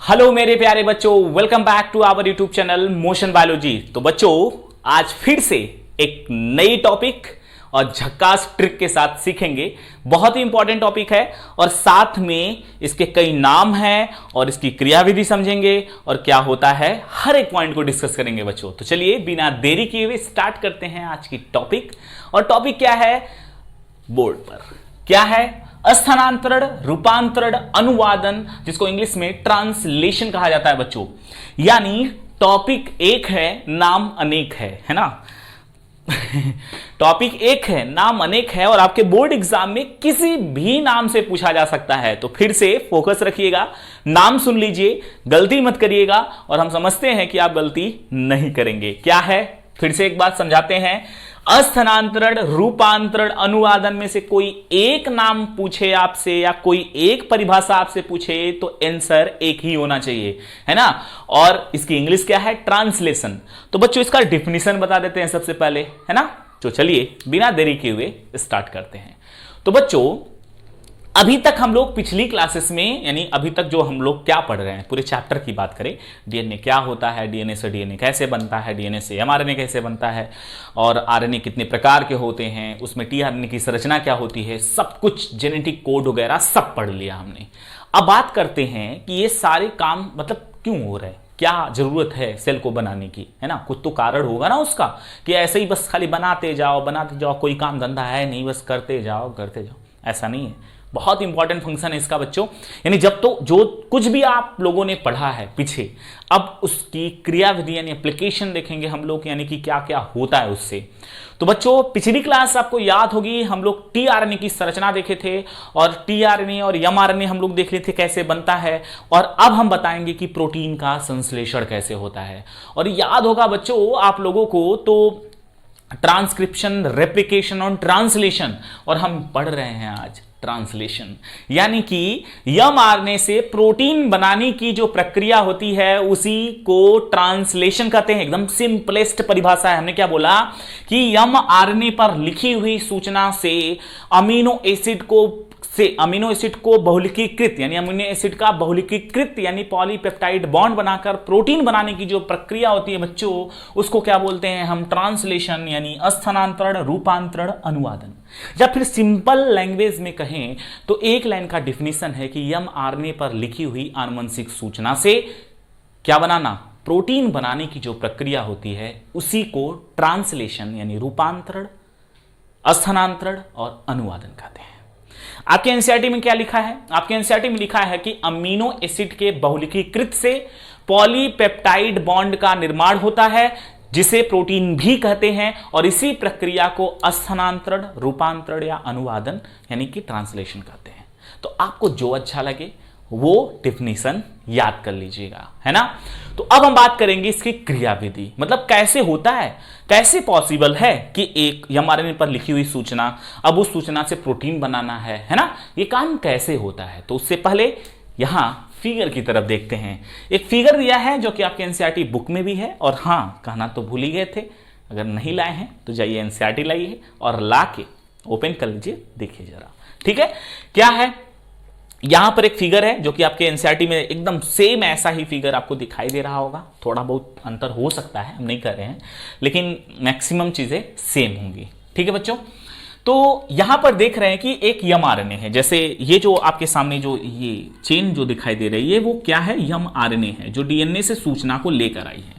Hello मेरे प्यारे बच्चों, welcome back to our YouTube channel Motion Biology. तो बच्चों आज फिर से एक नई टॉपिक और झक्कास ट्रिक के साथ सीखेंगे। बहुत ही इंपॉर्टेंट टॉपिक है और साथ में इसके कई नाम हैं और इसकी क्रियाविधि समझेंगे और क्या होता है, हर एक पॉइंट को डिस्कस करेंगे बच्चों। तो चलिए बिना देरी किए हुए स्टार्ट करते हैं आज की टॉपिक। और टॉपिक क्या है, बोर्ड पर क्या है, स्थानांतरण, रूपांतरण, अनुवादन, जिसको इंग्लिश में ट्रांसलेशन कहा जाता है बच्चों। यानी टॉपिक एक है, नाम अनेक है ना। टॉपिक एक है, नाम अनेक है और आपके बोर्ड एग्जाम में किसी भी नाम से पूछा जा सकता है। तो फिर से फोकस रखिएगा, नाम सुन लीजिए, गलती मत करिएगा और हम समझते हैं कि आप गलती नहीं करेंगे। क्या है, फिर से एक बात समझाते हैं। स्थानांतरण, रूपांतरण, अनुवादन में से कोई एक नाम पूछे आपसे या कोई एक परिभाषा आपसे पूछे तो आंसर एक ही होना चाहिए, है ना। और इसकी इंग्लिश क्या है, ट्रांसलेशन। तो बच्चों इसका डिफिनीशन बता देते हैं सबसे पहले, है ना। तो चलिए बिना देरी किए हुए स्टार्ट करते हैं। तो बच्चों अभी तक हम लोग पिछली क्लासेस में, यानी अभी तक जो हम लोग क्या पढ़ रहे हैं, पूरे चैप्टर की बात करें, डीएनए क्या होता है, डीएनए से डीएनए कैसे बनता है, डीएनए से एमआरएनए कैसे बनता है और आरएनए कितने प्रकार के होते हैं, उसमें टीआरएनए की संरचना क्या होती है, सब कुछ जेनेटिक कोड वगैरह सब पढ़ लिया हमने। अब बात करते हैं कि ये सारे काम मतलब क्यों हो रहे हैं, क्या जरूरत है सेल को बनाने की, है ना। कुछ तो कारण होगा ना उसका, कि ऐसे ही बस खाली बनाते जाओ, कोई काम धंधा है नहीं, बस करते जाओ। ऐसा नहीं है, बहुत इंपॉर्टेंट फंक्शन है इसका बच्चों। यानी जब तो जो कुछ भी आप लोगों ने पढ़ा है पीछे, अब उसकी क्रियाविधि यानी एप्लीकेशन देखेंगे हम लोग, यानी कि क्या क्या होता है उससे। तो बच्चों पिछली क्लास आपको याद होगी, हम लोग टीआरएनए की संरचना देखे थे और टीआरएनए और एमआरएनए हम लोग देख रहे थे कैसे बनता है। और अब हम बताएंगे कि प्रोटीन का संश्लेषण कैसे होता है। और याद होगा बच्चों आप लोगों को तो ट्रांसक्रिप्शन, रेप्लिकेशन और ट्रांसलेशन, और हम पढ़ रहे हैं आज ट्रांसलेशन। यानी कि एमआरएनए से प्रोटीन बनाने की जो प्रक्रिया होती है उसी को ट्रांसलेशन कहते हैं। एकदम सिंपलेस्ट परिभाषा है। हमने क्या बोला कि एमआरएनए पर लिखी हुई सूचना से अमीनो एसिड को बहुलकीकृत, यानी अमीनो एसिड का बहुलकीकृत यानी पॉलीपेप्टाइड बॉन्ड बनाकर प्रोटीन बनाने की जो प्रक्रिया होती है बच्चों, उसको क्या बोलते हैं हम, ट्रांसलेशन, यानी स्थानांतरण, रूपांतरण, अनुवादन। या फिर सिंपल लैंग्वेज में कहें तो एक लाइन का डिफिनीशन है कि एमआरएनए पर लिखी हुई आनुवंशिक सूचना से क्या बनाना, प्रोटीन बनाने की जो प्रक्रिया होती है उसी को ट्रांसलेशन यानी रूपांतरण, स्थानांतरण और अनुवादन कहते हैं। आपके एनसीईआरटी में क्या लिखा है, आपके एनसीईआरटी में लिखा है कि अमीनो एसिड के बहुलकीकृत से पॉलीपेप्टाइड बॉन्ड का निर्माण होता है जिसे प्रोटीन भी कहते हैं और इसी प्रक्रिया को स्थानांतरण, रूपांतरण या अनुवादन यानी कि ट्रांसलेशन कहते हैं। तो आपको जो अच्छा लगे वो डिफिनीशन याद कर लीजिएगा, है ना। तो अब हम बात करेंगे इसकी क्रियाविधि, मतलब कैसे होता है, कैसे पॉसिबल है कि एक एमआरएनए पर लिखी हुई सूचना, अब उस सूचना से प्रोटीन बनाना है ना, ये काम कैसे होता है। तो उससे पहले यहां फिगर की तरफ देखते हैं। एक फिगर दिया है जो कि आपके एनसीईआरटी बुक में भी है, और हाँ कहना तो भूल ही गए थे, अगर नहीं लाए हैं तो जाइए एनसीईआरटी लाइए और ला के ओपन कर लीजिए, देखिए जरा, ठीक है। क्या है, यहां पर एक फिगर है जो कि आपके एनसीईआरटी में एकदम सेम ऐसा ही फिगर आपको दिखाई दे रहा होगा। थोड़ा बहुत अंतर हो सकता है, हम नहीं कर रहे हैं, लेकिन मैक्सिमम चीजें सेम होंगी, ठीक है बच्चों। तो यहां पर देख रहे हैं कि एक एमआरएनए है, जैसे ये जो आपके सामने जो ये चेन जो दिखाई दे रही है वो क्या है, एमआरएनए है जो डीएनए से सूचना को लेकर आई है।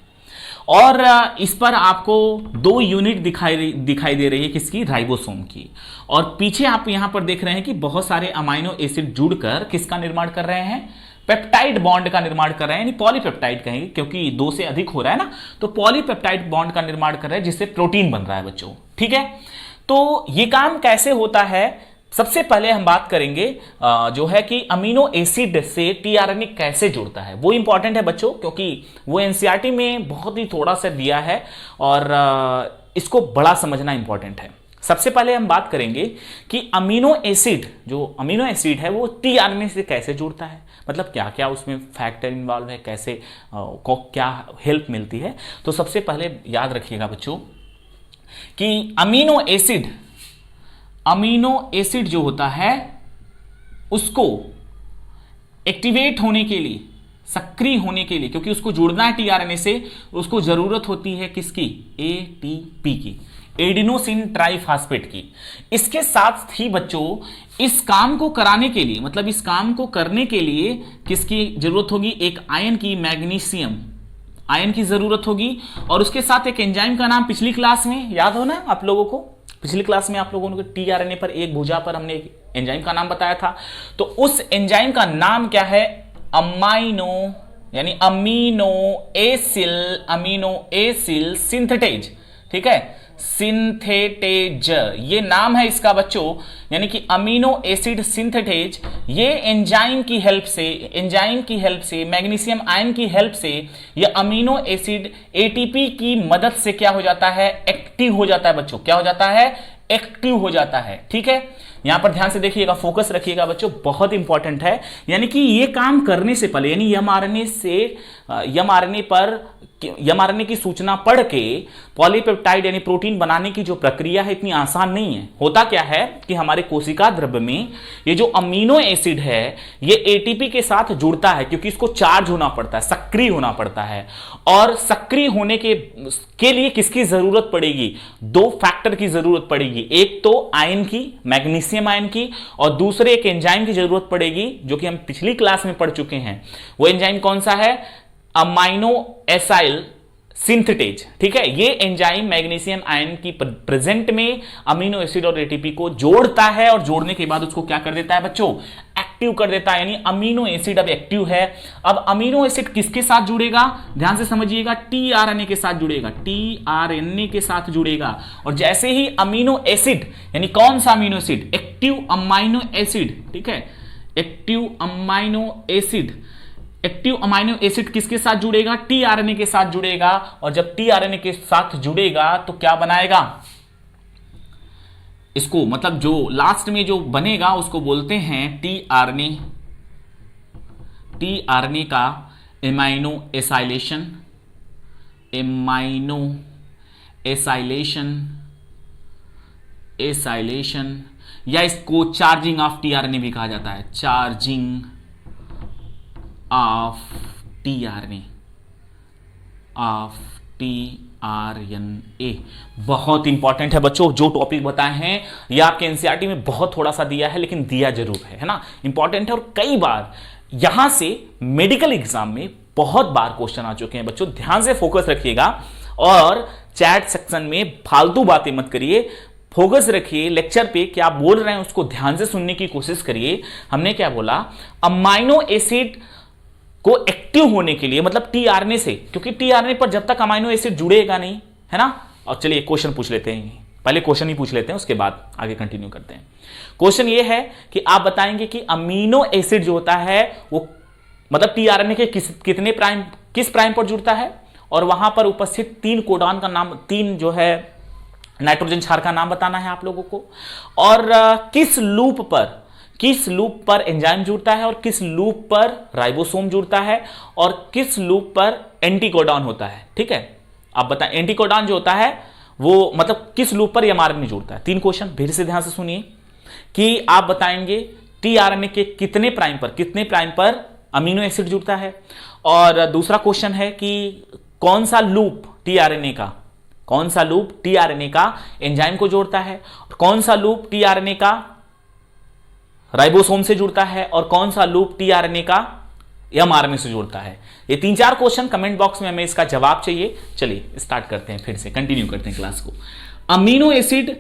और इस पर आपको 2 यूनिट दिखाई दे रही है, किसकी, राइबोसोम की। और पीछे आप यहां पर देख रहे हैं कि बहुत सारे अमाइनो एसिड जुड़कर किसका निर्माण कर रहे हैं, पेप्टाइड बॉन्ड का निर्माण कर रहे हैं, यानी पॉलीपेप्टाइड कहेंगे क्योंकि 2 से अधिक हो रहा है ना, तो पॉलीपेप्टाइड बॉन्ड का निर्माण कर रहे हैं जिससे प्रोटीन बन रहा है बच्चों, ठीक है। तो ये काम कैसे होता है, सबसे पहले हम बात करेंगे जो है कि अमीनो एसिड से टीआरएनए कैसे जुड़ता है। वो इंपॉर्टेंट है बच्चों, क्योंकि वो एनसीईआरटी में बहुत ही थोड़ा सा दिया है और इसको बड़ा समझना इंपॉर्टेंट है। सबसे पहले हम बात करेंगे कि अमीनो एसिड है वो टीआरएनए से कैसे जुड़ता है, मतलब क्या क्या उसमें फैक्टर इन्वॉल्व है, कैसे को क्या हेल्प मिलती है। तो सबसे पहले याद रखिएगा बच्चों कि अमीनो एसिड जो होता है उसको एक्टिवेट होने के लिए सक्रिय होने के लिए, क्योंकि उसको जुड़ना है टीआरएनए से, उसको जरूरत होती है किसकी, एटीपी की, एडिनोसिन ट्राइफॉस्फेट की। इसके साथ ही बच्चों इस काम को कराने के लिए, मतलब इस काम को करने के लिए किसकी जरूरत होगी, एक आयन की, मैग्नीशियम आयन की जरूरत होगी। और उसके साथ एक एंजाइम का नाम पिछली क्लास में याद हो ना आप लोगों को, पिछली क्लास में आप लोगों को टीआरएनए पर एक भुजा पर हमने एक एंजाइम का नाम बताया था। तो उस एंजाइम का नाम क्या है, अमाइनो यानी अमीनो एसिल सिंथेटेज, ठीक है, सिंथेटेज ये नाम है इसका बच्चों, यानी कि अमीनो एसिड सिंथेटेज। ये एंजाइम की हेल्प से मैग्नीशियम आयन की हेल्प से ये अमीनो एसिड एटीपी की मदद से क्या हो जाता है, एक्टिव हो जाता है बच्चों, क्या हो जाता है, एक्टिव हो जाता है। ठीक है, यहां पर ध्यान से देखिएगा, फोकस रखिएगा बच्चों, बहुत इंपॉर्टेंट है। यानी कि ये काम करने से पहले, यानी एमआरएनए की सूचना पढ़ के पॉलीपेप्टाइड यानी प्रोटीन बनाने की जो प्रक्रिया है इतनी आसान नहीं है। होता क्या है कि हमारे कोशिका द्रव्य में ये जो अमीनो एसिड है ये एटीपी के साथ जुड़ता है, क्योंकि इसको चार्ज होना पड़ता है, सक्रिय होना पड़ता है। और सक्रिय होने के लिए किसकी जरूरत पड़ेगी, दो फैक्टर की जरूरत पड़ेगी, एक तो आयन की, मैग्नीशियम आयन की, और दूसरे एक एंजाइम की जरूरत पड़ेगी जो कि हम पिछली क्लास में पढ़ चुके हैं। वो एंजाइम कौन सा है, अमाइनो एसाइल सिंथेटेज। ठीक है, ये एंजाइम मैग्नीशियम आयन की प्रेजेंट में अमीनो एसिड और एटीपी को जोड़ता है, और जोड़ने के बाद उसको क्या कर देता है बच्चों, एक्टिव कर देता है। यानी अमीनो एसिड अब एक्टिव है। अब अमीनो एसिड किसके साथ जुड़ेगा, ध्यान से समझिएगा, टीआरएनए के साथ जुड़ेगा, टीआरएनए के साथ जुड़ेगा। और जैसे ही अमीनो एसिड, यानी कौन सा amino acid, active amino acid, ठीक है, एक्टिव अमाइनो एसिड किसके साथ जुड़ेगा, टीआरएनए के साथ जुड़ेगा। और जब टीआरएनए के साथ जुड़ेगा तो क्या बनाएगा, इसको मतलब जो लास्ट में जो बनेगा उसको बोलते हैं टीआरएनए का एमाइनो एसाइलेशन, या इसको चार्जिंग ऑफ टीआरएनए भी कहा जाता है, चार्जिंग ऑफ टीआरएनए। बहुत इंपॉर्टेंट है बच्चों, जो टॉपिक बताए हैं ये आपके एनसीईआरटी में बहुत थोड़ा सा दिया है, लेकिन दिया जरूर है ना, इंपॉर्टेंट है। और कई बार यहां से मेडिकल एग्जाम में बहुत बार क्वेश्चन आ चुके हैं बच्चों, ध्यान से फोकस रखिएगा। और चैट सेक्शन में फालतू बातें मत करिए, फोकस रखिए लेक्चर पे, क्या आप बोल रहे हैं उसको ध्यान से सुनने की कोशिश करिए। हमने क्या बोला, अमाइनो एसिड को एक्टिव होने के लिए, मतलब टीआरएनए से, क्योंकि टीआरएनए पर जब तक अमाइनो एसिड जुड़ेगा नहीं, है ना। और चलिए क्वेश्चन पूछ लेते हैं, पहले क्वेश्चन ही पूछ लेते हैं, उसके बाद आगे कंटिन्यू करते हैं। क्वेश्चन ये है कि आप बताएंगे कि अमीनो एसिड जो होता है वो मतलब टीआरएनए के किस प्राइम पर जुड़ता है, और वहां पर उपस्थित 3 कोडॉन का नाम, 3 जो है नाइट्रोजन क्षार का नाम बताना है आप लोगों को। और किस लूप पर एंजाइम जुड़ता है, और किस लूप पर राइबोसोम जुड़ता है, और किस लूप पर एंटीकोडॉन होता है। ठीक है, आप बताएं एंटीकोडॉन जो होता है वो मतलब किस लूप पर एमआरएनए जुड़ता है। 3 क्वेश्चन फिर से ध्यान से सुनिए कि आप बताएंगे टीआरएनए के कितने प्राइम पर अमीनो एसिड जुड़ता है। और दूसरा क्वेश्चन है कि कौन सा लूप टीआरएनए का एंजाइम को जोड़ता है, कौन सा लूप टीआरएनए का राइबोसोम से जुड़ता है, और कौन सा लूप टीआरएनए का एमआरएनए से जुड़ता है। ये 3-4 क्वेश्चन कमेंट बॉक्स में हमें इसका जवाब चाहिए। चलिए स्टार्ट करते हैं, फिर से कंटिन्यू करते हैं क्लास को। अमीनो एसिड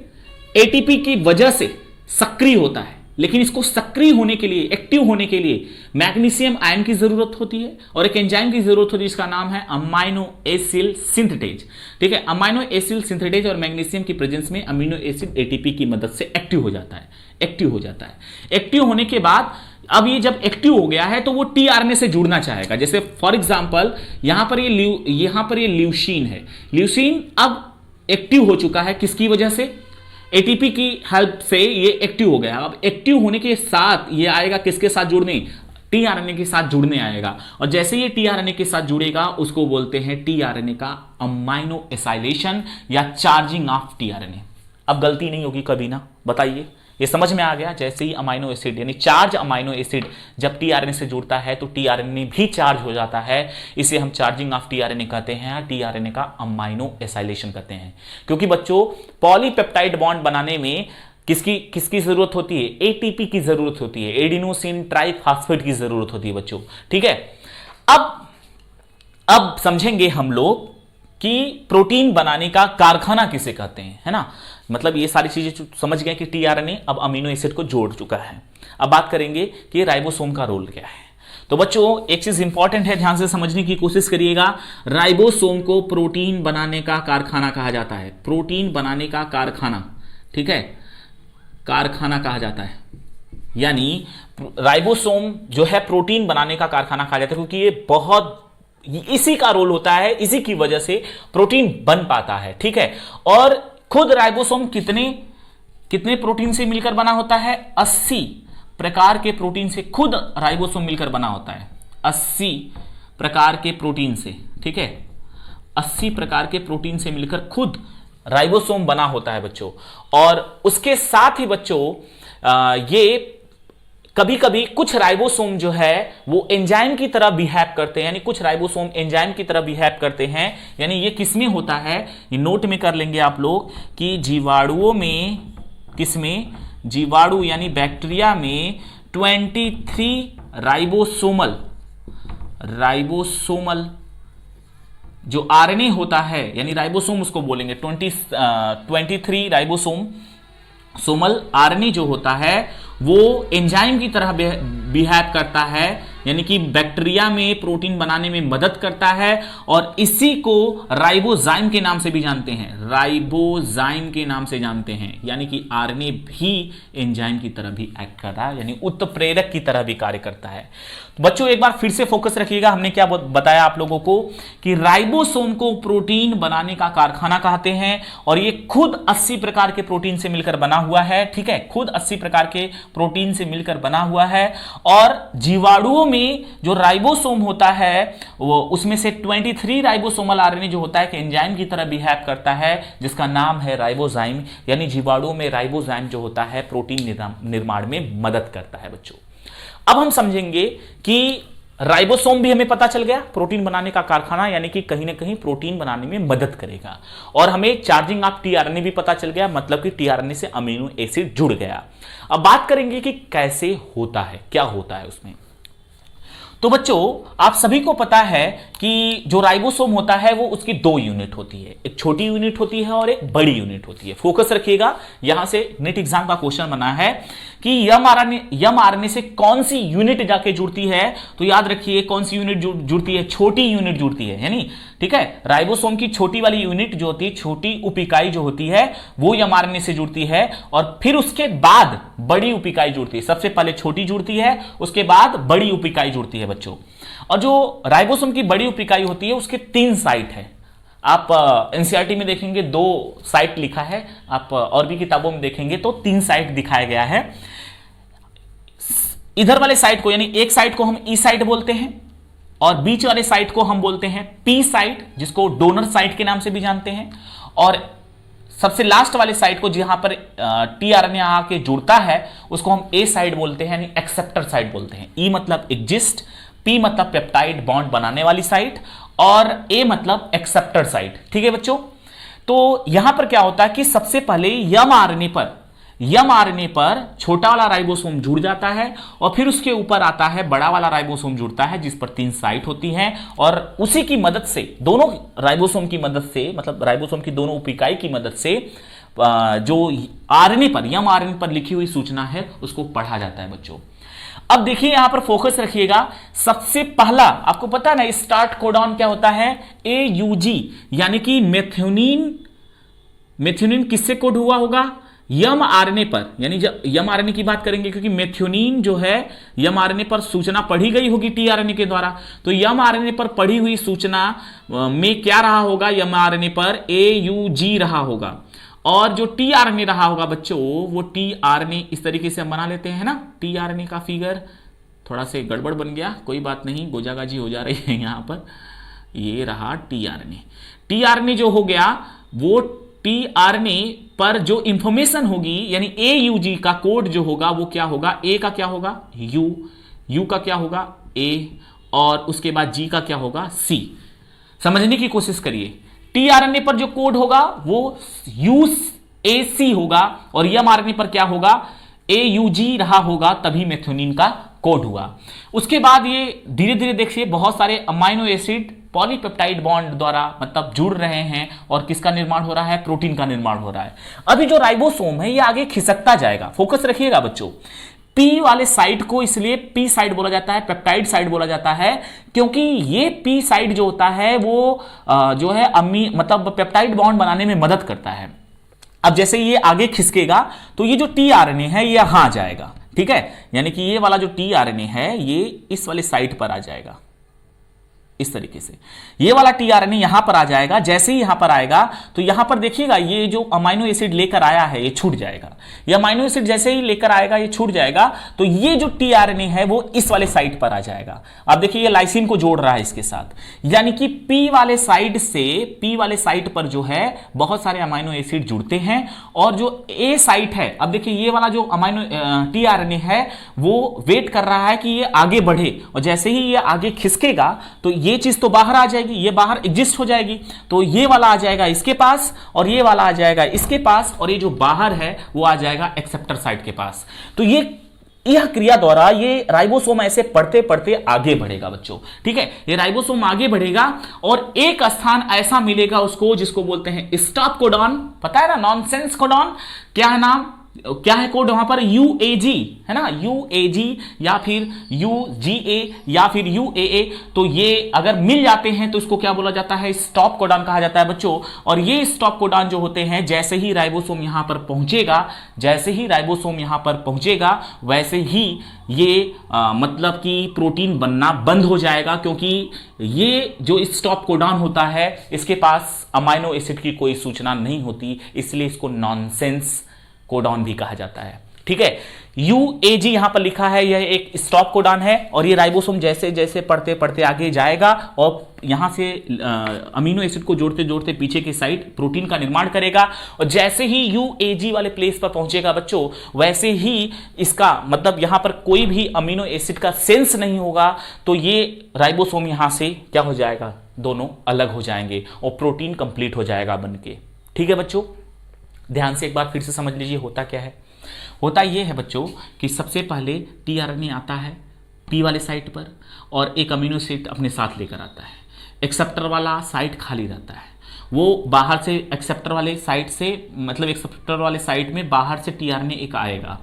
एटीपी की वजह से सक्रिय होता है, लेकिन इसको सक्रिय होने के लिए, एक्टिव होने के लिए मैग्नीशियम आयन की जरूरत होती है, और एक एंजाइम की जरूरत होती है जिसका नाम है अमाइनो एसिल सिंथेटेज। ठीक है, अमाइनो एसिल सिंथेटेज और मैग्नीशियम की प्रेजेंस में अमीनो एसिड एटीपी की मदद से एक्टिव हो जाता है। एक्टिव होने के बाद अब ये जब एक्टिव हो गया है तो वो टीआरएनए से जुड़ना चाहेगा। जैसे फॉर एग्जांपल यहां पर ये ल्यूसीन है, ल्यूसीन अब एक्टिव हो चुका है, किसकी वजह से, एटीपी की हेल्प से ये एक्टिव हो गया। अब एक्टिव होने के साथ ये आएगा किसके साथ जुड़ने, टीआरएनए के साथ जुड़ने आएगा। और जैसे ये टीआरएनए के साथ जुड़ेगा उसको बोलते हैं टीआरएनए का अमाइनो एसाइलेशन या चार्जिंग ऑफ टीआरएनए। अब गलती नहीं होगी कभी ना, बताइए ये समझ में आ गया। जैसे ही अमाइनो एसिड यानी चार्ज अमाइनो एसिड जब टीआरएनए से जुड़ता है तो टीआरएनए भी चार्ज हो जाता है, इसे हम चार्जिंग ऑफ टीआरएनए कहते हैं, टीआरएनए का अमाइनो एसाइलेशन कहते हैं। क्योंकि बच्चों पॉलीपेप्टाइड बॉन्ड बनाने में किसकी जरूरत होती है? एटीपी की जरूरत होती है, एडिनोसिन ट्राइफॉस्फेट की जरूरत होती है बच्चों। ठीक है, अब समझेंगे हम लोग कि प्रोटीन बनाने का कारखाना किसे कहते हैं, है ना। मतलब ये सारी चीजें समझ गए कि टीआरएनए अब अमीनो एसिड को जोड़ चुका है। अब बात करेंगे कि राइबोसोम का रोल क्या है। तो बच्चों एक चीज इंपॉर्टेंट है, ध्यान से समझने की कोशिश करिएगा। राइबोसोम को प्रोटीन बनाने का कारखाना कहा जाता है, प्रोटीन बनाने का कारखाना, ठीक है, कारखाना कहा जाता है। यानी राइबोसोम जो है प्रोटीन बनाने का कारखाना कहा जाता है, क्योंकि ये बहुत इसी का रोल होता है, इसी की वजह से प्रोटीन बन पाता है। ठीक है, और खुद राइबोसोम कितने प्रोटीन से मिलकर बना होता है? 80 प्रकार के प्रोटीन से खुद राइबोसोम मिलकर बना होता है, 80 प्रकार के प्रोटीन से। ठीक है, 80 प्रकार के प्रोटीन से मिलकर खुद राइबोसोम बना होता है बच्चों। और उसके साथ ही बच्चों ये कभी कभी कुछ राइबोसोम जो है वो एंजाइम की तरह बिहेव करते हैं, यानी कुछ राइबोसोम एंजाइम की तरह बिहेव करते हैं। यानी ये किसमें होता है, ये नोट में कर लेंगे आप लोग कि जीवाणुओं में, किसमें? जीवाणु यानी बैक्टीरिया में 23 राइबोसोमल जो आरएनए होता है, यानी राइबोसोम उसको बोलेंगे 23 राइबोसोमल आरएनए जो होता है वो एंजाइम की तरह बिहेव करता है, यानी कि बैक्टीरिया में प्रोटीन बनाने में मदद करता है। और इसी को राइबोजाइम के नाम से भी जानते हैं, राइबोजाइम के नाम से जानते हैं। यानी कि आरएनए भी एंजाइम की तरह भी एक्ट कर रहा है, यानी उत्प्रेरक की तरह भी कार्य करता है। तो बच्चों एक बार फिर से फोकस रखिएगा, हमने क्या बताया आप लोगों को कि राइबोसोम को प्रोटीन बनाने का कारखाना कहते हैं, और ये खुद 80 प्रकार के प्रोटीन से मिलकर बना हुआ है। ठीक है, खुद 80 प्रकार के प्रोटीन से मिलकर बना हुआ है। और जीवाणुओं में जो राइबोसोम होता है वो उसमें से 23 राइबोसोमल आरएनए जो होता है कि एंजाइम की तरह बिहेव करता है, जिसका नाम है राइबोजाइम। यानी जीवाणुओं में राइबोजाइम जो होता है प्रोटीन निर्माण में मदद करता है बच्चों। अब हम समझेंगे कि राइबोसोम भी हमें पता चल गया प्रोटीन बनाने का कारखाना, यानी कि कहीं ना कहीं प्रोटीन बनाने में मदद करेगा। और हमें चार्जिंग ऑफ टीआरएनए भी पता चल गया, मतलब कि टीआरएनए से अमीनो एसिड जुड़ गया। अब बात करेंगे कि कैसे होता है, क्या होता है उसमें। तो बच्चों आप सभी को पता है कि जो राइबोसोम होता है वो उसकी 2 यूनिट होती है, एक छोटी यूनिट होती है और एक बड़ी यूनिट होती है। फोकस रखिएगा, यहां से नेट एग्जाम का क्वेश्चन बना है कि यम आरएनए से कौन सी यूनिट जाके जुड़ती है। तो याद रखिए कौन सी यूनिट जुड़ती है? छोटी यूनिट जुड़ती है। यानी ठीक है, राइबोसोम की छोटी वाली यूनिट जो होती है, छोटी उप-इकाई जो होती है वो यम आरएनए से जुड़ती है, और फिर उसके बाद बड़ी उप-इकाई जुड़ती है। सबसे पहले छोटी जुड़ती है, उसके बाद बड़ी उप-इकाई जुड़ती है बच्चों। और जो राइबोसोम की बड़ी उप-इकाई होती है उसके 3 साइट है। आप एनसीईआरटी में देखेंगे 2 साइट लिखा है, आप और भी किताबों में देखेंगे तो 3 साइट दिखाया गया है। इधर वाले साइट को, यानी एक साइट को हम ई साइट बोलते हैं, और बीच वाले साइट को हम बोलते हैं पी साइट, जिसको डोनर साइट के नाम से भी जानते हैं। और सबसे लास्ट वाले साइट को जहां पर टीआरएनए आके जुड़ता है उसको हम ए साइट बोलते हैं, यानी एक्सेप्टर साइट बोलते हैं। ई मतलब एग्जिस्ट, पी मतलब पेप्टाइड बॉन्ड बनाने वाली साइट, और ए मतलब एक्सेप्टर साइट। ठीक है बच्चों, तो यहां पर क्या होता है कि सबसे पहले यम आरएनए पर छोटा वाला राइबोसोम जुड़ जाता है, और फिर उसके ऊपर आता है बड़ा वाला राइबोसोम जुड़ता है, जिस पर 3 साइट होती हैं। और उसी की मदद से, दोनों राइबोसोम की मदद से, मतलब राइबोसोम की दोनों उप-इकाई की मदद से जो आरएनए पर, यम आरएनए पर लिखी हुई सूचना है उसको पढ़ा जाता है बच्चों। अब देखिए यहां पर फोकस रखिएगा, सबसे पहला आपको पता है ना स्टार्ट कोडॉन क्या होता है? AUG, यानी कि मेथियोनिन किससे कोड हुआ होगा? यम आरएनए पर। यानी जब यम आरएनए की बात करेंगे, क्योंकि मेथियोनिन जो है यम आरएनए पर सूचना पढ़ी गई होगी टीआरएनए के द्वारा, तो यम आरएनए पर पढ़ी हुई सूचना में क्या रहा होगा? यम आरएनए पर AUG रहा होगा। और जो टीआरएनए रहा होगा बच्चों, वो टीआरएनए इस तरीके से हम बना लेते हैं ना, टीआरएनए का फिगर थोड़ा से गड़बड़ बन गया, कोई बात नहीं, गोजागाजी हो जा रही है यहां पर। ये रहा टीआरएनए। टीआरएनए जो हो गया वो टीआरएनए पर जो इंफॉर्मेशन होगी यानी AUG का कोड जो होगा वो क्या होगा, ए का क्या होगा यू का क्या होगा ए, और उसके बाद जी का क्या होगा सी। समझने की कोशिश करिए, टीआरएनए पर जो कोड होगा वो UAC होगा और mRNA पर क्या होगा AUG रहा होगा, तभी मेथियोनिन का कोड हुआ। उसके बाद ये धीरे धीरे देखिए बहुत सारे अमाइनो एसिड पॉलीपेप्टाइड बॉन्ड द्वारा मतलब जुड़ रहे हैं और किसका निर्माण हो रहा है, प्रोटीन का निर्माण हो रहा है। अभी जो राइबोसोम है ये आगे खिसकता जाएगा, फोकस रखिएगा बच्चों। पी वाले साइट को इसलिए पी साइट बोला जाता है, पेप्टाइड साइट बोला जाता है, क्योंकि ये पी साइट जो होता है वो जो है मतलब पेप्टाइड बॉन्ड बनाने में मदद करता है। अब जैसे ये आगे खिसकेगा तो ये जो टीआरएनए है ये यहां आ जाएगा, ठीक है, यानी कि ये वाला जो टीआरएनए है ये इस वाले साइट पर आ जाएगा इस तरीके से, ये वाला टीआरएनए यहां पर आ जाएगा। जैसे ही यहां पर आएगा तो यहां पर देखिएगा ये जो अमाइनो एसिड लेकर आया है ये छूट जाएगा, ये अमाइनो एसिड जैसे ही लेकर आएगा ये छूट जाएगा, तो ये जो टीआरएनए है वो इस वाले साइट पर आ जाएगा। अब देखिए ये लाइसिन को जोड़ रहा है इसके साथ, यानी कि पी वाले साइड से पी वाले साइट पर जो है बहुत सारे अमाइनो एसिड जुड़ते हैं और जो ए साइट है, अब देखिए ये वाला जो अमाइनो टीआरएनए है वो वेट कर रहा है कि ये आगे बढ़े और जैसे ही ये आगे खिसकेगा तो ये चीज तो बाहर आ जाएगी, ये बाहर एग्जिस्ट हो जाएगी, तो ये वाला आ जाएगा इसके पास और ये वाला आ जाएगा इसके पास और ये जो बाहर है वो आ जाएगा एक्सेप्टर साइट के पास। तो यह क्रिया द्वारा ये राइबोसोम ऐसे पढ़ते पढ़ते आगे बढ़ेगा बच्चों, ठीक है, ये राइबोसोम आगे बढ़ेगा और एक स्थान ऐसा मिलेगा उसको जिसको बोलते हैं स्टॉप कोडॉन, पता है ना, नॉनसेंस कोडॉन। क्या है नाम, क्या है कोड वहां पर, UAG है ना, UAG या फिर UGA या फिर UAA। तो ये अगर मिल जाते हैं तो इसको क्या बोला जाता है, स्टॉप कोडॉन कहा जाता है बच्चों। और ये स्टॉप कोडॉन जो होते हैं जैसे ही राइबोसोम यहां पर पहुंचेगा, जैसे ही राइबोसोम यहां पर पहुंचेगा वैसे ही ये मतलब कि प्रोटीन बनना बंद हो जाएगा, क्योंकि ये जो स्टॉप कोडॉन होता है इसके पास अमाइनो एसिड की कोई सूचना नहीं होती, इसलिए इसको नॉनसेंस कोडॉन भी कहा जाता है, ठीक है। UAG यहां पर लिखा है, यह एक स्टॉप कोडॉन है और ये राइबोसोम जैसे जैसे पढ़ते पढ़ते आगे जाएगा और यहां से अमीनो एसिड को जोड़ते जोड़ते पीछे की साइड प्रोटीन का निर्माण करेगा और जैसे ही UAG वाले प्लेस पर पहुंचेगा बच्चों वैसे ही इसका मतलब यहां पर कोई भी अमीनो एसिड का सेंस नहीं होगा, तो ये राइबोसोम यहां से क्या हो जाएगा, दोनों अलग हो जाएंगे और प्रोटीन कंप्लीट हो जाएगा बनके, ठीक है बच्चों। ध्यान से एक बार फिर से समझ लीजिए होता क्या है। होता यह है बच्चों कि सबसे पहले टीआरएनए आता है पी वाले साइट पर और एक अमीनो एसिड अपने साथ लेकर आता है, एक्सेप्टर वाला साइट खाली रहता है, वो बाहर से एक्सेप्टर वाले साइट से मतलब एक्सेप्टर वाले साइट में बाहर से टीआरएनए एक आएगा,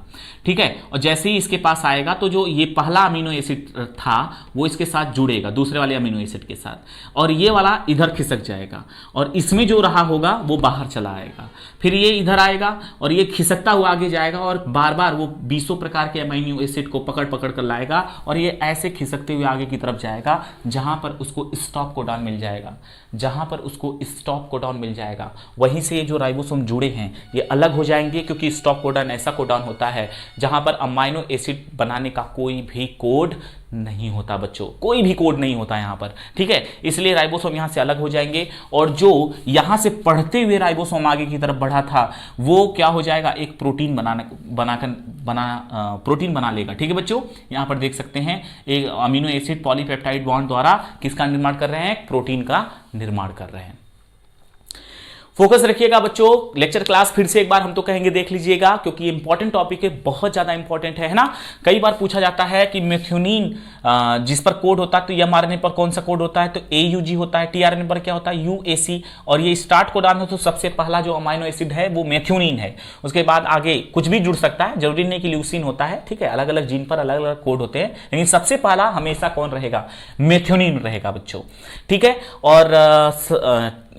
ठीक है, और जैसे ही इसके पास आएगा तो जो ये पहला अमीनो एसिड था वो इसके साथ जुड़ेगा दूसरे वाले अमीनो एसिड के साथ और ये वाला इधर खिसक जाएगा और इसमें जो रहा होगा वो बाहर चला आएगा, फिर ये इधर आएगा और ये खिसकता हुआ आगे जाएगा और बार बार वो 20 प्रकार के अमीनो एसिड को पकड़ पकड़ कर लाएगा और ये ऐसे खिसकते हुए आगे की तरफ जाएगा जहां पर उसको स्टॉप कोडॉन मिल जाएगा, जहां पर उसको स्टॉप कोडॉन मिल जाएगा वहीं से ये जो राइबोसोम जुड़े हैं ये अलग हो जाएंगे, क्योंकि स्टॉप कोडॉन ऐसा कोडॉन होता है जहां पर अमाइनो एसिड बनाने का कोई भी कोड नहीं होता बच्चों, कोई भी कोड नहीं होता यहां पर, ठीक है। इसलिए राइबोसोम यहां से अलग हो जाएंगे और जो यहां से पढ़ते हुए राइबोसोम आगे की तरफ बढ़ा था वो क्या हो जाएगा, एक प्रोटीन प्रोटीन बना लेगा, ठीक है बच्चों। यहां पर देख सकते हैं एक अमीनो एसिड पॉलीपेप्टाइड बॉन्ड द्वारा किसका निर्माण कर रहे हैं, प्रोटीन का निर्माण कर रहे हैं। फोकस रखिएगा बच्चों, लेक्चर क्लास फिर से एक बार हम तो कहेंगे देख लीजिएगा, क्योंकि ये इंपॉर्टेंट टॉपिक है, बहुत ज्यादा इंपॉर्टेंट है ना। कई बार पूछा जाता है कि मेथियोनिन जिस पर कोड होता है तो mRNA पर कौन सा कोड होता है, तो AUG होता है, टीआरएनए पर क्या होता है UAC, और ये स्टार्ट कोडॉन है तो सबसे पहला जो अमाइनो एसिड है वो मेथियोनिन है। उसके बाद आगे कुछ भी जुड़ सकता है, जरूरी नहीं कि ल्यूसीन होता है, ठीक है, अलग अलग जीन पर अलग अलग कोड होते हैं, लेकिन सबसे पहला हमेशा कौन रहेगा, मेथियोनिन रहेगा बच्चों, ठीक है। और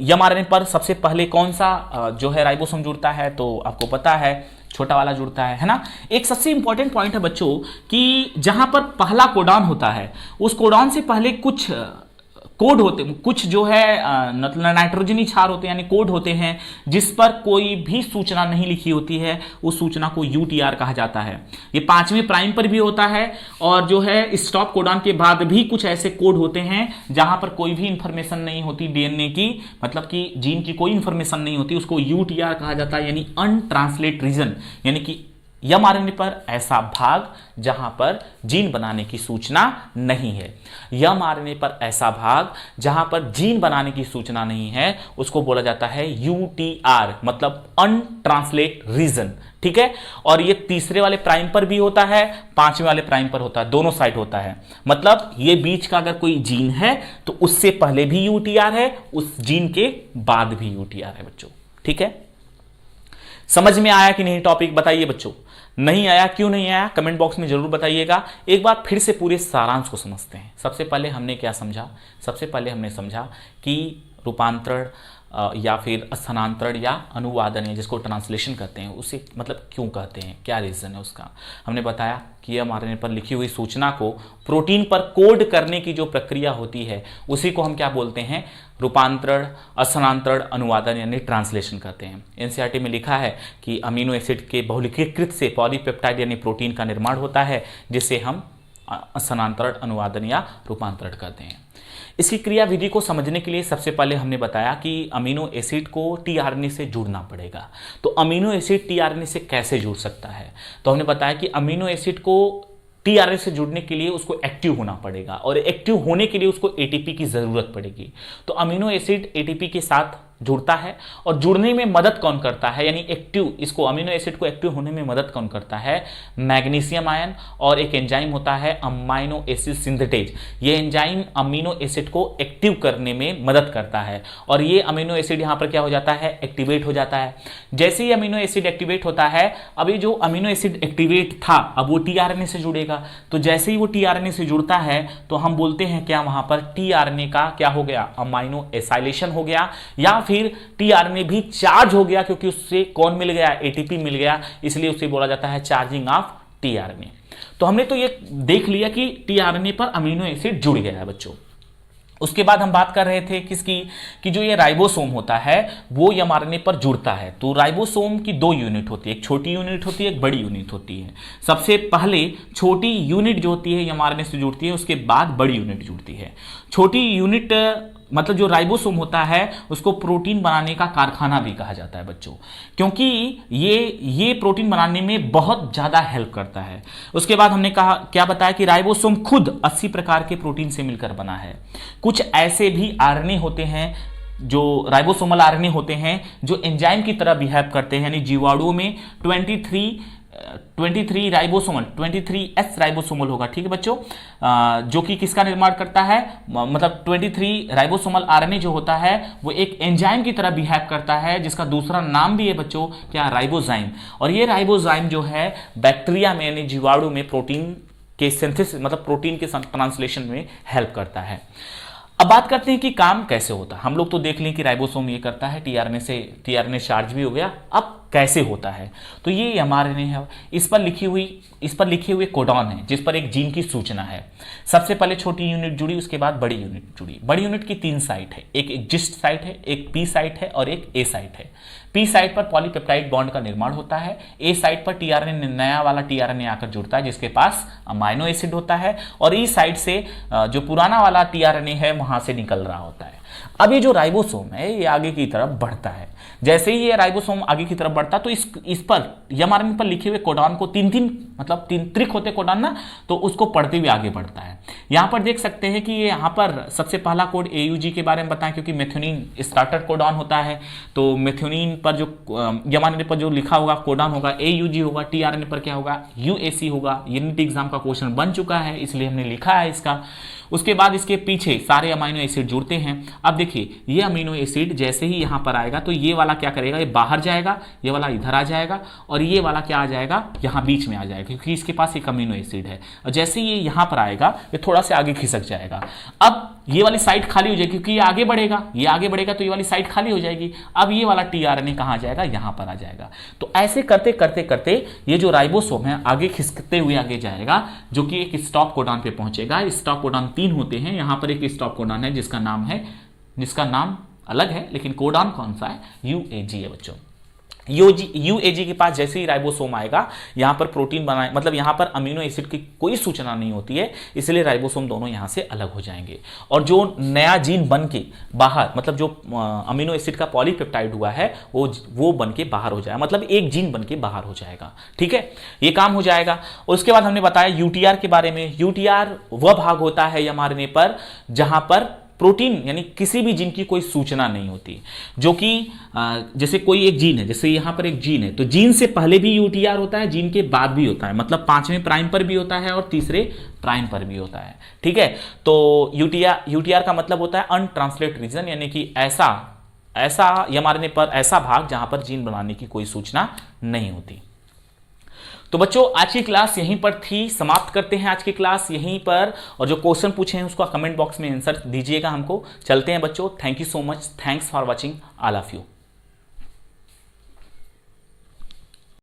mRNA पर सबसे पहले कौन सा जो है राइबोसोम जुड़ता है, तो आपको पता है छोटा वाला जुड़ता है ना। एक सबसे इंपॉर्टेंट पॉइंट है बच्चों कि जहां पर पहला कोडॉन होता है उस कोडॉन से पहले कुछ कोड होते, कुछ जो है नाइट्रोजनी क्षार होते हैं, यानी कोड होते हैं जिस पर कोई भी सूचना नहीं लिखी होती है, उस सूचना को यूटीआर कहा जाता है। ये 5वें प्राइम पर भी होता है, और जो है स्टॉप कोडॉन के बाद भी कुछ ऐसे कोड होते हैं जहां पर कोई भी इंफॉर्मेशन नहीं होती डीएनए की, मतलब कि जीन की कोई इंफॉर्मेशन नहीं होती, उसको यूटीआर कहा जाता है, यानी अनट्रांसलेट रीजन, यानी कि एमआरएनए पर ऐसा भाग जहां पर जीन बनाने की सूचना नहीं है। एमआरएनए पर ऐसा भाग जहां पर जीन बनाने की सूचना नहीं है, उसको बोला जाता है यूटीआर, मतलब अनट्रांसलेट रीजन। ठीक है, और ये तीसरे वाले प्राइम पर भी होता है, 5वें वाले प्राइम पर होता है, दोनों साइड होता है। मतलब ये बीच का अगर कोई जीन है तो उससे पहले भी यूटीआर है, उस जीन के बाद भी यूटीआर है बच्चों। ठीक है, समझ में आया कि नहीं टॉपिक? बताइए बच्चों, नहीं आया? क्यों नहीं आया कमेंट बॉक्स में जरूर बताइएगा। एक बार फिर से पूरे सारांश को समझते हैं। सबसे पहले हमने क्या समझा? सबसे पहले हमने समझा कि रूपांतरण या फिर स्थानांतरण या अनुवादन, या जिसको ट्रांसलेशन कहते हैं, उसे मतलब क्यों कहते हैं, क्या रीजन है उसका। हमने बताया कि एमआरएनए पर लिखी हुई सूचना को प्रोटीन पर कोड करने की जो प्रक्रिया होती है उसी को हम क्या बोलते हैं? रूपांतरण, स्थानांतरण, अनुवादन यानी ट्रांसलेशन कहते हैं। एनसीईआरटी में लिखा है कि अमीनो एसिड के बहुलकीकृत से पॉलीपेप्टाइड यानी प्रोटीन का निर्माण होता है, जिसे हम स्थानांतरण, अनुवादन या रूपांतरण कहते हैं। इसकी क्रिया विधि को समझने के लिए सबसे पहले हमने बताया कि अमीनो एसिड को टीआरएनए से जुड़ना पड़ेगा। तो अमीनो एसिड टीआरएनए से कैसे जुड़ सकता है? तो हमने बताया कि अमीनो एसिड को टीआरएनए से जुड़ने के लिए उसको एक्टिव होना पड़ेगा, और एक्टिव होने के लिए उसको एटीपी की जरूरत पड़ेगी। तो अमीनो एसिड एटीपी के साथ जुड़ता है, और जुड़ने में मदद कौन करता है, यानी एक्टिव, इसको अमीनो एसिड को एक्टिव होने में मदद कौन करता है? मैग्नीशियम आयन, और एक एंजाइम होता है अमीनो एसिड सिंथेटेज। ये एंजाइम अमीनो एसिड को एक्टिव करने में मदद करता है, और ये अमीनो एसिड यहां पर क्या हो जाता है? एक्टिवेट हो जाता है। जैसे ही अमीनो एसिड एक्टिवेट होता है, अब ये जो अमीनो एसिड एक्टिवेट था अब वो टीआरएनए से जुड़ेगा। तो जैसे ही वो टीआरएनए से जुड़ता है तो हम बोलते हैं क्या, वहां पर टीआरएनए का क्या हो गया? अमीनो एसाइलेशन हो गया, या फिर टीआरएनए भी चार्ज हो गया, क्योंकि उससे कौन मिल गया? एटीपी मिल गया, इसलिए उसे बोला जाता है चार्जिंग ऑफ टीआरएनए। तो हमने तो ये देख लिया कि टीआरएनए पर अमीनो एसिड जुड़ गया है बच्चों। उसके बाद हम बात कर रहे थे किसकी, कि जो ये राइबोसोम होता है वो एमआरएनए पर जुड़ता है। तो राइबोसोम की 2 यूनिट होती है, एक छोटी यूनिट होती है, एक बड़ी यूनिट होती है। सबसे पहले छोटी यूनिट जो होती है एमआरएनए से जुड़ती है, उसके बाद बड़ी यूनिट जुड़ती है। छोटी यूनिट मतलब जो राइबोसोम होता है उसको प्रोटीन बनाने का कारखाना भी कहा जाता है बच्चों, क्योंकि ये प्रोटीन बनाने में बहुत ज़्यादा हेल्प करता है। उसके बाद हमने कहा क्या बताया कि राइबोसोम खुद 80 प्रकार के प्रोटीन से मिलकर बना है। कुछ ऐसे भी आरएनए होते हैं जो राइबोसोमल आरएनए होते हैं जो एंजाइम की तरह बिहेव करते हैं, यानी जीवाणुओं में 23 राइबोसोमल 23S राइबोसोमल होगा। ठीक है बच्चों, जो कि किसका निर्माण करता है, मतलब 23 राइबोसोमल आरएनए जो होता है वो एक एंजाइम की तरह बिहेव करता है, जिसका दूसरा नाम भी है बच्चों क्या? राइबोजाइम। और ये राइबोजाइम जो है बैक्टीरिया में यानी जीवाणु में प्रोटीन के सिंथेसिस मतलब प्रोटीन के ट्रांसलेशन में हेल्प करता है। अब बात करते हैं कि काम कैसे होता है। हम लोग तो देख लें कि राइबोसोम ये करता है, टीआरएनए चार्ज भी हो गया। अब कैसे होता है? तो ये एमआरएनए है, इस पर लिखे हुए कोडॉन है जिस पर एक जीन की सूचना है। सबसे पहले छोटी यूनिट जुड़ी, उसके बाद बड़ी यूनिट जुड़ी। बड़ी यूनिट की 3 साइट है, एक एग्जिस्ट साइट है, एक पी साइट है और एक ए साइट है। पी साइट पर पॉलीपेप्टाइड बॉन्ड का निर्माण होता है। ए साइट पर टीआरएनए, नया वाला टीआरएनए आकर जुड़ता है जिसके पास अमीनो एसिड होता है, और ई साइट से जो पुराना वाला टीआरएनए है वहां से निकल रहा होता है। अब ये जो राइबोसोम है ये आगे की तरफ बढ़ता है। जैसे ही ये राइबोसोम आगे की तरफ बढ़ता तो इस पर एमआरएनए पर लिखे हुए कोडॉन को तीन त्रिक होते कोडॉन ना, तो उसको पढ़ते हुए आगे बढ़ता है। यहां पर देख सकते हैं कि ये यहाँ पर सबसे पहला कोड एयूजी के बारे में बताएं, क्योंकि मेथियोनिन स्टार्टर कोडॉन होता है। तो मेथियोनिन पर जो एमआरएनए पर जो लिखा होगा कोडॉन होगा एयूजी होगा, टीआरएनए पर क्या होगा? यूएसी होगा। यूनिट एग्जाम का क्वेश्चन बन चुका है इसलिए हमने लिखा है इसका। उसके बाद इसके पीछे सारे अमीनो एसिड जुड़ते हैं। अब देखिए ये अमीनो एसिड जैसे ही यहाँ पर आएगा तो ये वाला क्या करेगा? ये बाहर जाएगा, ये वाला इधर आ जाएगा, और ये वाला क्या आ जाएगा? यहाँ बीच में आ जाएगा, क्योंकि इसके पास एक अमीनो एसिड है। और जैसे ये यहाँ पर आएगा ये थोड़ा सा आगे खिसक जाएगा। अब ये वाली साइट खाली हो जाएगी क्योंकि ये आगे बढ़ेगा, ये आगे बढ़ेगा तो ये वाली साइट खाली हो जाएगी। अब ये वाला टीआरएनए कहाँ जाएगा, यहां पर आ जाएगा। तो ऐसे करते करते करते ये जो राइबोसोम है आगे खिसकते हुए आगे जाएगा, जो कि एक स्टॉप कोडॉन पे पहुंचेगा। स्टॉप कोडॉन 3 होते हैं, यहां पर एक स्टॉप कोडॉन है जिसका नाम अलग है, लेकिन कोडॉन कौन सा है, यूएजी है बच्चों। यूएजी के पास जैसे ही राइबोसोम आएगा, यहां पर प्रोटीन बनाए, मतलब यहां पर अमीनो एसिड की कोई सूचना नहीं होती है, इसलिए राइबोसोम दोनों यहां से अलग हो जाएंगे। और जो नया जीन बन के बाहर, मतलब जो अमीनो एसिड का पॉलीपेप्टाइड हुआ है वो बन के बाहर हो जाएगा, मतलब एक जीन बन के बाहर हो जाएगा। ठीक है, ये काम हो जाएगा। और उसके बाद हमने बताया यूटीआर के बारे में। यूटीआर वह भाग होता है एमआरएनए पर जहां पर प्रोटीन यानी किसी भी जीन की कोई सूचना नहीं होती, जो कि जैसे कोई एक जीन है, जैसे यहां पर एक जीन है, तो जीन से पहले भी यूटीआर होता है, जीन के बाद भी होता है, मतलब 5वें प्राइम पर भी होता है और 3रे प्राइम पर भी होता है। ठीक है, तो यूटीआर का मतलब होता है अनट्रांसलेट रीजन, यानी कि ऐसा एमआरएनए पर ऐसा भाग जहां पर जीन बनाने की कोई सूचना नहीं होती। तो बच्चों आज की क्लास यहीं पर थी, समाप्त करते हैं आज की क्लास यहीं पर। और जो क्वेश्चन पूछे हैं उसका कमेंट बॉक्स में आंसर दीजिएगा हमको। चलते हैं बच्चों, thank you so much, thanks for watching all of you.